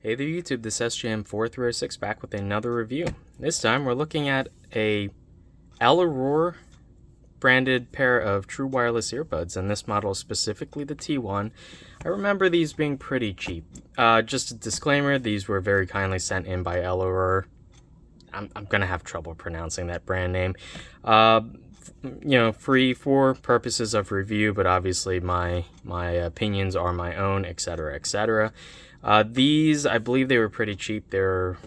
Hey there YouTube, this is SJM4306 back with another review. This time we're looking at a Eleror branded pair of true wireless earbuds, and this model is specifically the T1. I remember these being pretty cheap. Just a disclaimer, these were very kindly sent in by Eleror. I'm gonna have trouble pronouncing that brand name. Free for purposes of review, but obviously my opinions are my own, etc., etc. These, I believe they were pretty cheap. They're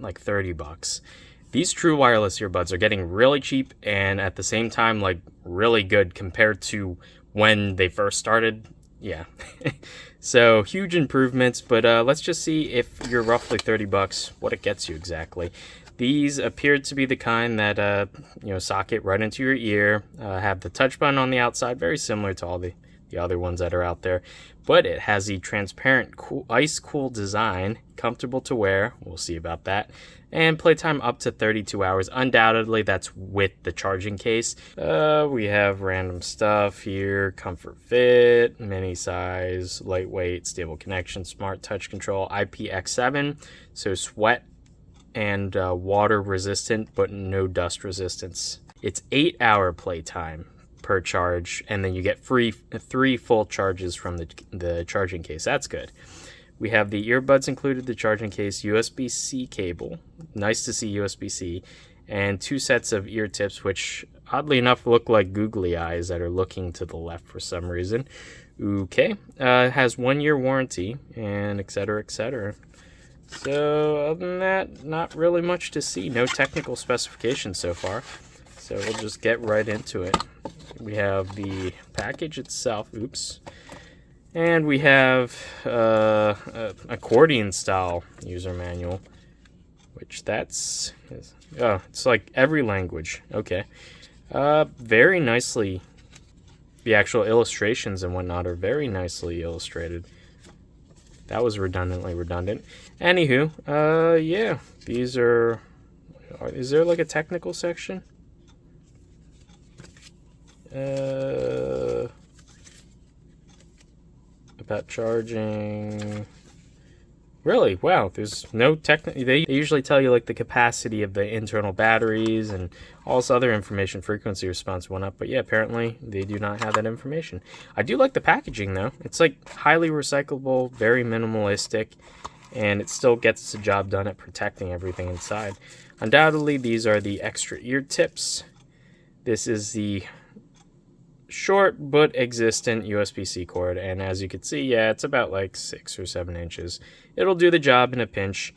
like 30 bucks. These true wireless earbuds are getting really cheap and at the same time like really good compared to when they first started. Yeah. So huge improvements, but let's just see if you're roughly 30 bucks, what it gets you exactly. These appeared to be the kind that, socket right into your ear, have the touch button on the outside, very similar to all the other ones that are out there. But it has the transparent, ice cool design, comfortable to wear, we'll see about that, and playtime up to 32 hours. Undoubtedly, that's with the charging case. We have random stuff here, comfort fit, mini size, lightweight, stable connection, smart touch control, IPX7, so sweat and water resistant, but no dust resistance. It's 8-hour playtime per charge, and then you get 3 full charges from the charging case. That's good. We have the earbuds included, the charging case, USB-C cable. Nice to see USB-C. And 2 sets of ear tips, which oddly enough look like googly eyes that are looking to the left for some reason. Okay. Has 1-year warranty, and etc., etc. So other than that, not really much to see. No technical specifications so far. So we'll just get right into it. We have the package itself, oops, and we have accordion style user manual, which it's like every language. Okay, very nicely. The actual illustrations and whatnot are very nicely illustrated. That was redundantly redundant. Anywho, yeah, these are. Is there like a technical section? About charging. Really? Wow, there's no they usually tell you like the capacity of the internal batteries and all this other information, frequency response went up, but yeah, apparently they do not have that information. I do like the packaging though. It's like highly recyclable, very minimalistic, and it still gets the job done at protecting everything inside. Undoubtedly, these are the extra ear tips. This is the short but existent USB-C cord, and as you can see, yeah, it's about like 6 or 7 inches. It'll do the job in a pinch.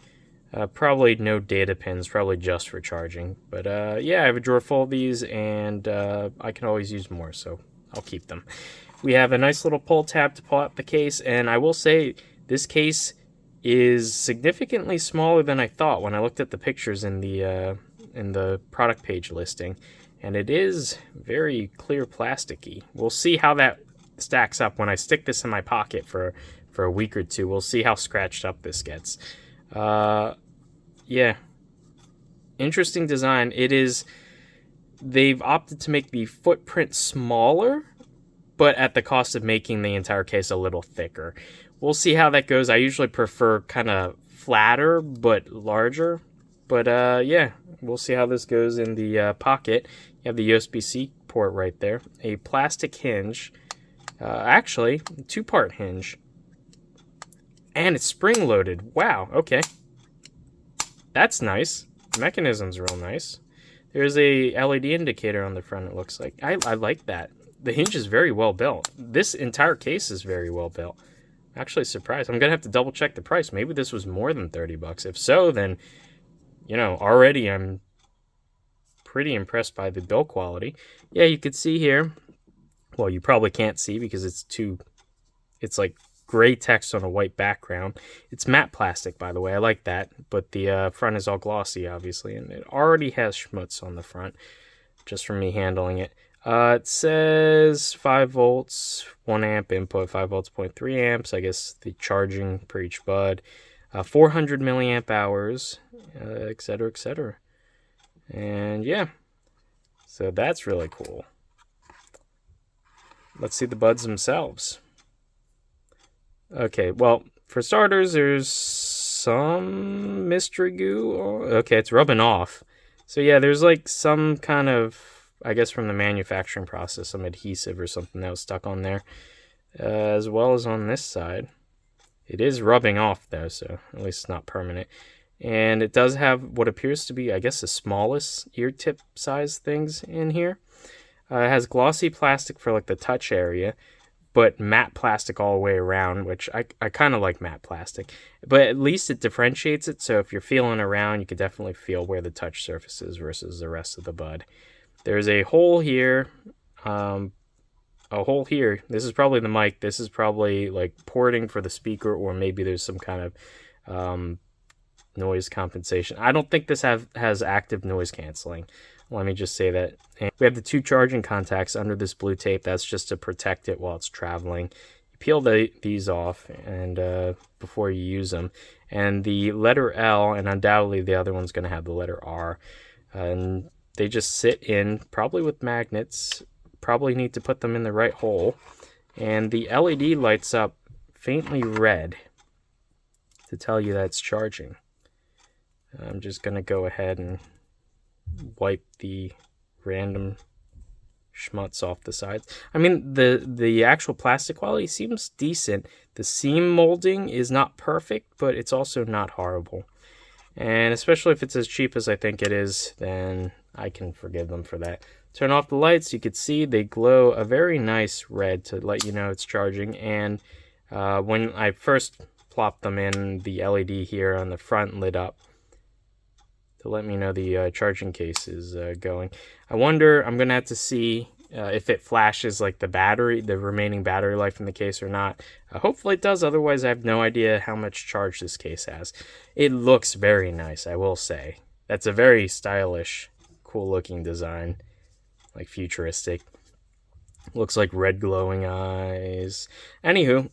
Probably no data pins, probably just for charging, but yeah, I have a drawer full of these, and I can always use more, so I'll keep them. We have a nice little pull tab to pull out the case, and I will say this case is significantly smaller than I thought when I looked at the pictures in the product page listing. And it is very clear plasticky. We'll see how that stacks up when I stick this in my pocket for a week or two. We'll see how scratched up this gets. Yeah. Interesting design. They've opted to make the footprint smaller, but at the cost of making the entire case a little thicker. We'll see how that goes. I usually prefer kind of flatter, but larger. But yeah, we'll see how this goes in the pocket. You have the USB-C port right there. A plastic hinge. Actually, 2-part hinge. And it's spring-loaded. Wow, okay. That's nice. The mechanism's real nice. There's a LED indicator on the front, it looks like. I like that. The hinge is very well built. This entire case is very well built. I'm actually surprised. I'm going to have to double-check the price. Maybe this was more than 30 bucks. If so, then, already I'm pretty impressed by the build quality. Yeah, you could see here. Well, you probably can't see because it's like gray text on a white background. It's matte plastic, by the way. I like that. But the front is all glossy, obviously, and it already has schmutz on the front, just from me handling it. It says 5 volts, 1 amp input, 5 volts, 0.3 amps. I guess the charging per each bud. 400 milliamp hours, etc., etc. And yeah, so that's really cool. Let's see the buds themselves. Okay, well, for starters, there's some mystery goo. Okay, it's rubbing off. So yeah, there's like some kind of, I guess from the manufacturing process, some adhesive or something that was stuck on there, as well as on this side. It is rubbing off though, so at least it's not permanent. And it does have what appears to be, I guess, the smallest ear tip size things in here. It has glossy plastic for like the touch area, but matte plastic all the way around, which I kind of like matte plastic. But at least it differentiates it, so if you're feeling around, you can definitely feel where the touch surface is versus the rest of the bud. There's a hole here, a hole here. This is probably the mic. This is probably like porting for the speaker, or maybe there's some kind of noise compensation. I don't think this has active noise canceling. Let me just say that. And we have the 2 charging contacts under this blue tape. That's just to protect it while it's traveling. You peel these off and before you use them. And the letter L, and undoubtedly the other one's going to have the letter R. And they just sit in, probably with magnets. Probably need to put them in the right hole. And the LED lights up faintly red to tell you that it's charging. I'm just going to go ahead and wipe the random schmutz off the sides. I mean, the actual plastic quality seems decent. The seam molding is not perfect, but it's also not horrible. And especially if it's as cheap as I think it is, then I can forgive them for that. Turn off the lights. You can see they glow a very nice red to let you know it's charging. And when I first plopped them in, the LED here on the front lit up to let me know the charging case is going. I wonder, I'm going to have to see if it flashes like the remaining battery life in the case or not. Hopefully it does, otherwise I have no idea how much charge this case has. It looks very nice, I will say. That's a very stylish, cool looking design, like futuristic. Looks like red glowing eyes. Anywho,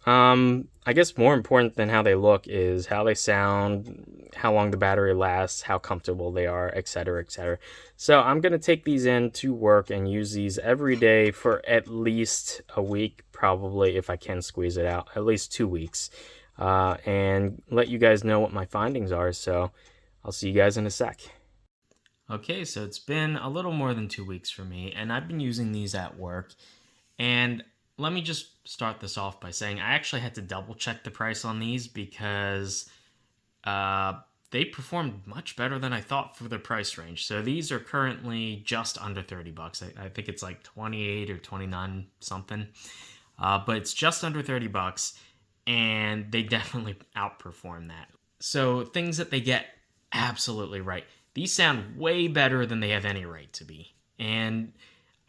I guess more important than how they look is how they sound, how long the battery lasts, how comfortable they are, etc., etc. So I'm going to take these in to work and use these every day for at least a week, probably, if I can squeeze it out, at least 2 weeks, and let you guys know what my findings are. So I'll see you guys in a sec. Okay, so it's been a little more than 2 weeks for me, and I've been using these at work. And let me just start this off by saying I actually had to double check the price on these because they performed much better than I thought for their price range. So these are currently just under $30. I think it's like 28 or 29 something, but it's just under $30, and they definitely outperform that. So things that they get absolutely right. These sound way better than they have any right to be. And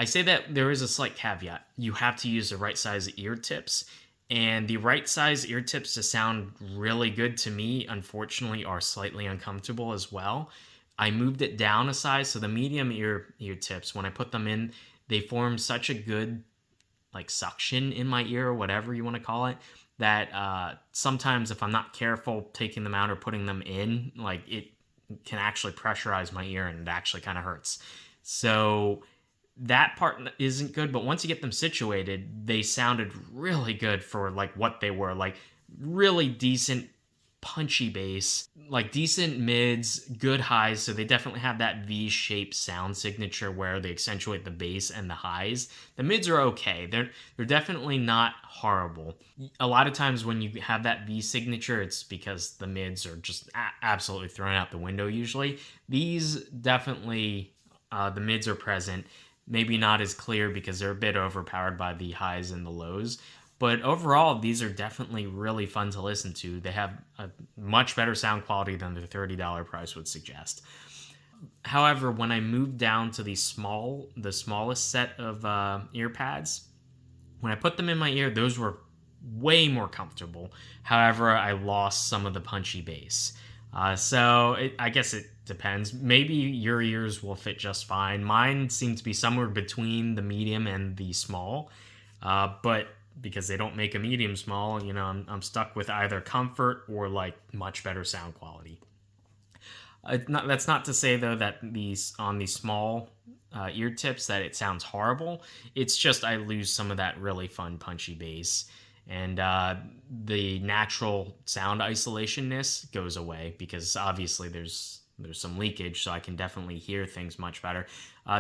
I say that there is a slight caveat. You have to use the right size ear tips. And the right size ear tips to sound really good to me, unfortunately, are slightly uncomfortable as well. I moved it down a size, so the medium ear tips, when I put them in, they form such a good like suction in my ear, or whatever you want to call it, that sometimes if I'm not careful taking them out or putting them in, like it can actually pressurize my ear and it actually kind of hurts. So that part isn't good, but once you get them situated, they sounded really good for like what they were, like really decent punchy bass, like decent mids, good highs. So they definitely have that V-shaped sound signature where they accentuate the bass and the highs. The mids are okay. They're definitely not horrible. A lot of times when you have that V signature, it's because the mids are just absolutely thrown out the window usually. These definitely, the mids are present. Maybe not as clear because they're a bit overpowered by the highs and the lows. But overall, these are definitely really fun to listen to. They have a much better sound quality than the $30 price would suggest. However, when I moved down to the smallest set of ear pads, when I put them in my ear, those were way more comfortable. However, I lost some of the punchy bass. I guess it depends. Maybe your ears will fit just fine. Mine seem to be somewhere between the medium and the small, but because they don't make a medium small, you know, I'm stuck with either comfort or like much better sound quality. That's not to say though that these small ear tips that it sounds horrible. It's just I lose some of that really fun punchy bass. and the natural sound isolationness goes away because obviously there's some leakage, so I can definitely hear things much better.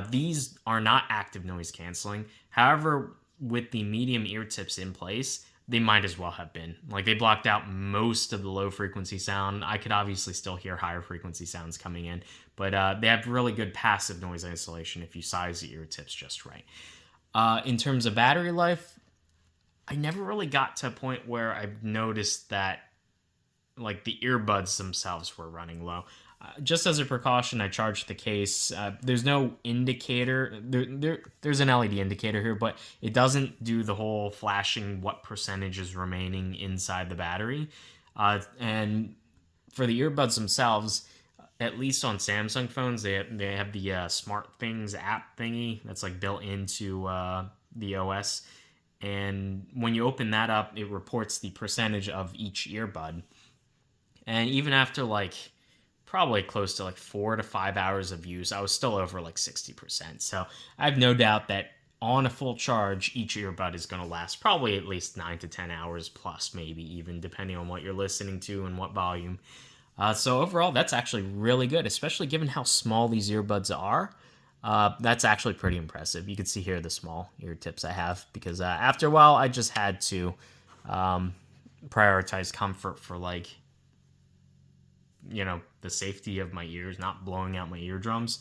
These are not active noise canceling. However, with the medium ear tips in place, they might as well have been. Like, they blocked out most of the low frequency sound. I could obviously still hear higher frequency sounds coming in, but they have really good passive noise isolation if you size the ear tips just right. In terms of battery life, I never really got to a point where I've noticed that like the earbuds themselves were running low. Just as a precaution, I charged the case. There's no indicator. There's an LED indicator here, but it doesn't do the whole flashing what percentage is remaining inside the battery. And for the earbuds themselves, at least on Samsung phones, they have the Smart Things app thingy that's like built into the OS. And when you open that up, it reports the percentage of each earbud. And even after like probably close to like 4 to 5 hours of use, I was still over like 60%. So I have no doubt that on a full charge, each earbud is going to last probably at least 9 to 10 hours plus, maybe even depending on what you're listening to and what volume. So overall, that's actually really good, especially given how small these earbuds are. That's actually pretty impressive. You can see here the small ear tips I have because after a while, I just had to prioritize comfort for like, the safety of my ears, not blowing out my eardrums.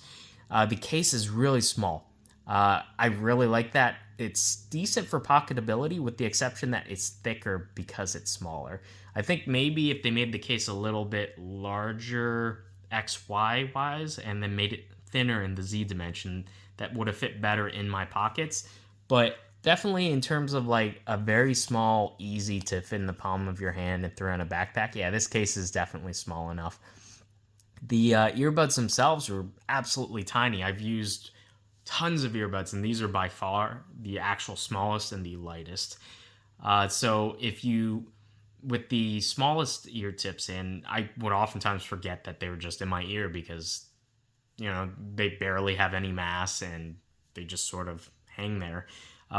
The case is really small. I really like that. It's decent for pocketability, with the exception that it's thicker because it's smaller. I think maybe if they made the case a little bit larger XY wise and then made it thinner in the Z dimension, that would have fit better in my pockets. But definitely in terms of like a very small, easy to fit in the palm of your hand and throw in a backpack, yeah, this case is definitely small enough. The earbuds themselves are absolutely tiny. I've used tons of earbuds, and these are by far the actual smallest and the lightest. So if you, with the smallest ear tips in, I would oftentimes forget that they were just in my ear because, they barely have any mass and they just sort of hang there.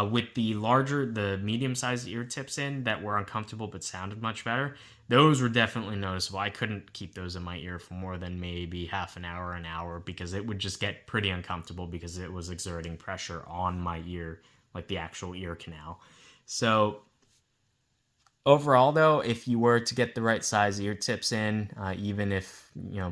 With the medium-sized ear tips in that were uncomfortable but sounded much better, those were definitely noticeable. I couldn't keep those in my ear for more than maybe half an hour, because it would just get pretty uncomfortable because it was exerting pressure on my ear, like the actual ear canal. So overall, though, if you were to get the right size ear tips in, even if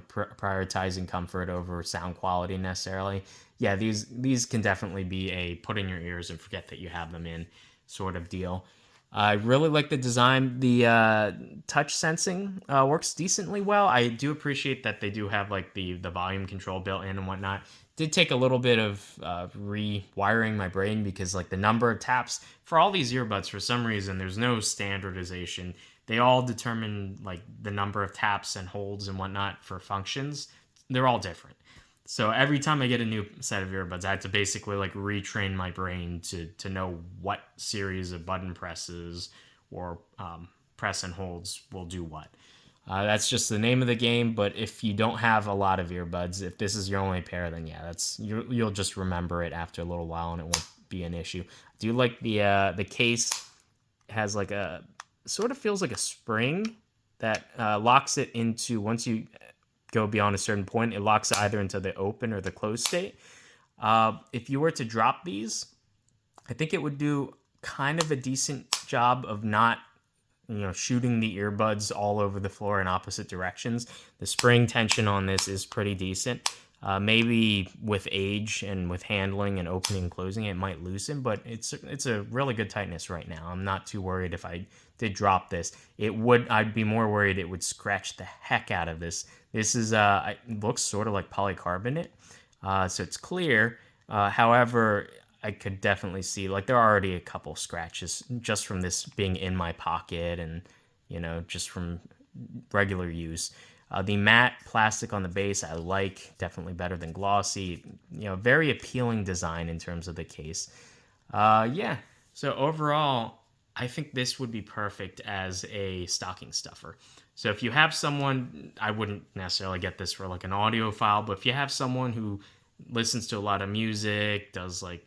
prioritizing comfort over sound quality necessarily, yeah, these can definitely be a put in your ears and forget that you have them in sort of deal. I really like the design. The touch sensing works decently well. I do appreciate that they do have like the volume control built in and whatnot. Did take a little bit of rewiring my brain because like the number of taps for all these earbuds, for some reason there's no standardization. They all determine like the number of taps and holds and whatnot for functions. They're all different. So every time I get a new set of earbuds, I had to basically like retrain my brain to know what series of button presses or press and holds will do what. That's just the name of the game. But if you don't have a lot of earbuds, if this is your only pair, then yeah, you'll just remember it after a little while, and it won't be an issue. I do like the case has like a sort of feels like a spring that locks it into, once you go beyond a certain point, it locks either into the open or the closed state. If you were to drop these, I think it would do kind of a decent job of not shooting the earbuds all over the floor in opposite directions. The spring tension on this is pretty decent. Maybe with age and with handling and opening and closing, it might loosen, but it's a really good tightness right now. I'm not too worried if I did drop this. I'd be more worried it would scratch the heck out of this. This is it looks sort of like polycarbonate, so it's clear. However, I could definitely see like there are already a couple scratches just from this being in my pocket and just from regular use. The matte plastic on the base I like, definitely better than glossy. Very appealing design in terms of the case. Yeah. So overall, I think this would be perfect as a stocking stuffer. So if you have someone, I wouldn't necessarily get this for like an audio file, but if you have someone who listens to a lot of music, does like,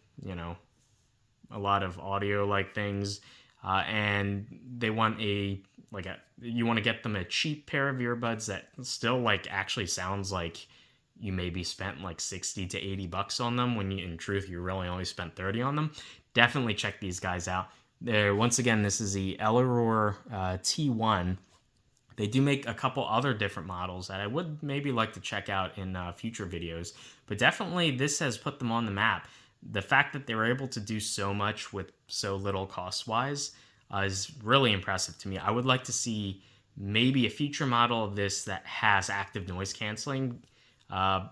a lot of audio like things, and they want you want to get them a cheap pair of earbuds that still like actually sounds like you maybe spent like 60 to 80 bucks on them when in truth you really only spent 30 on them. Definitely check these guys out. Once again, this is the Eleror T1. They do make a couple other different models that I would maybe like to check out in future videos, but definitely this has put them on the map. The fact that they were able to do so much with so little cost-wise is really impressive to me. I would like to see maybe a future model of this that has active noise canceling. I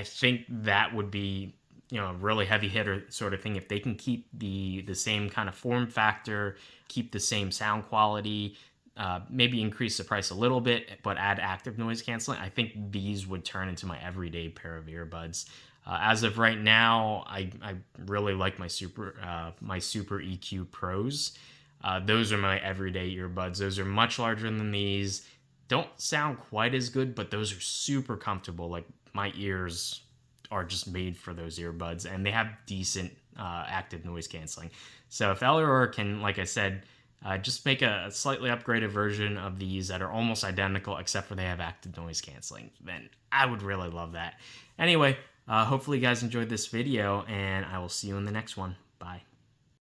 think that would be a really heavy hitter sort of thing if they can keep the same kind of form factor, keep the same sound quality, maybe increase the price a little bit, but add active noise canceling. I think these would turn into my everyday pair of earbuds. As of right now, I really like my Super EQ Pros. Those are my everyday earbuds. Those are much larger than these. Don't sound quite as good, but those are super comfortable. Like my ears are just made for those earbuds, and they have decent active noise canceling. So if Eleror can, like I said, just make a slightly upgraded version of these that are almost identical, except for they have active noise canceling, then I would really love that. Anyway, hopefully you guys enjoyed this video, and I will see you in the next one. Bye.